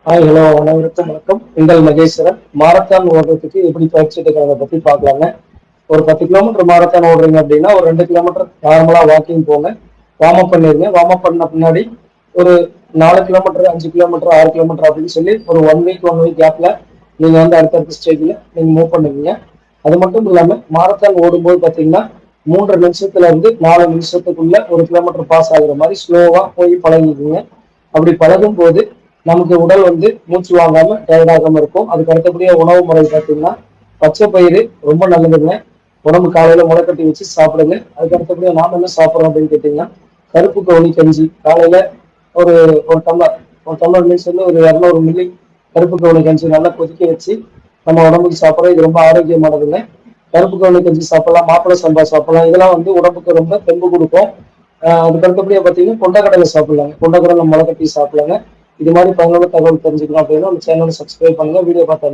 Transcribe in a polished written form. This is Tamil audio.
ஹலோ அனைவருக்கும் வணக்கம். உங்கள் மகேஸ்வரன். மாரத்தான் ஓடுறதுக்கு எப்படி பயிற்சி எடுக்கிறத பத்தி பார்க்கலாங்க. ஒரு 10 கிலோமீட்டர் மாரத்தான் ஓடுறீங்க அப்படின்னா ஒரு 2 கிலோமீட்டர் நார்மலா வாக்கிங் போங்க. வார்ம் அப் பண்ணிருங்க. வார்ம் அப் பண்ண பின்னாடி ஒரு 4 கிலோமீட்டர் 5 கிலோமீட்டர் 6 கிலோமீட்டர் அப்படின்னு சொல்லி ஒரு ஒன் வீக் கேப்ல நீங்க வந்து அடுத்தடுத்த ஸ்டேஜ்ல நீங்க மூவ் பண்ணுவீங்க. அது மட்டும் இல்லாம மாரத்தான் ஓடும்போது பாத்தீங்கன்னா 3 நிமிஷத்துல இருந்து 4 நிமிஷத்துக்குள்ள 1 கிலோமீட்டர் பாஸ் ஆகுற மாதிரி ஸ்லோவா போய் பழகிக்குங்க. அப்படி பழகும் போது நமக்கு உடல் வந்து மூச்சு வாங்காம டயர்ட் ஆகாம இருக்கும். அதுக்கு அடுத்தபடியா உணவு முறை பார்த்தீங்கன்னா பச்சை பயிறு ரொம்ப நல்லதுங்க. உடம்பு காலையில முளைக்கட்டி வச்சு சாப்பிடுங்க. அதுக்கு அடுத்தபடியா நாம என்ன சாப்பிடுறோம் அப்படின்னு கேட்டீங்கன்னா கருப்பு கவுனி கஞ்சி காலையில ஒரு ஒரு டம்ளர் மீன்ஸ் வந்து ஒரு 200 மில்லி கருப்பு கவுனி கஞ்சி நல்லா கொதிக்க வச்சு நம்ம உடம்புக்கு சாப்பிட்றோம். இது ரொம்ப ஆரோக்கியமானதுங்க. கருப்பு கவுனி கஞ்சி சாப்பிடலாம், மாப்பிளை சம்பா சாப்பிடலாம். இதெல்லாம் வந்து உடம்புக்கு ரொம்ப தெம்பு கொடுக்கும். அதுக்கு அடுத்தபடியா பார்த்தீங்கன்னா கொண்டக்கடலை சாப்பிடலாங்க. கொண்டக்கடலை முளைக்கட்டி சாப்பிடலாங்க. இது மாதிரி பயனுள்ள தகவல் தெரிஞ்சுக்கணும் அப்படின்னா நம்ம சேனலை சப்ஸ்கிரைப் பண்ணுங்க. வீடியோ பார்த்து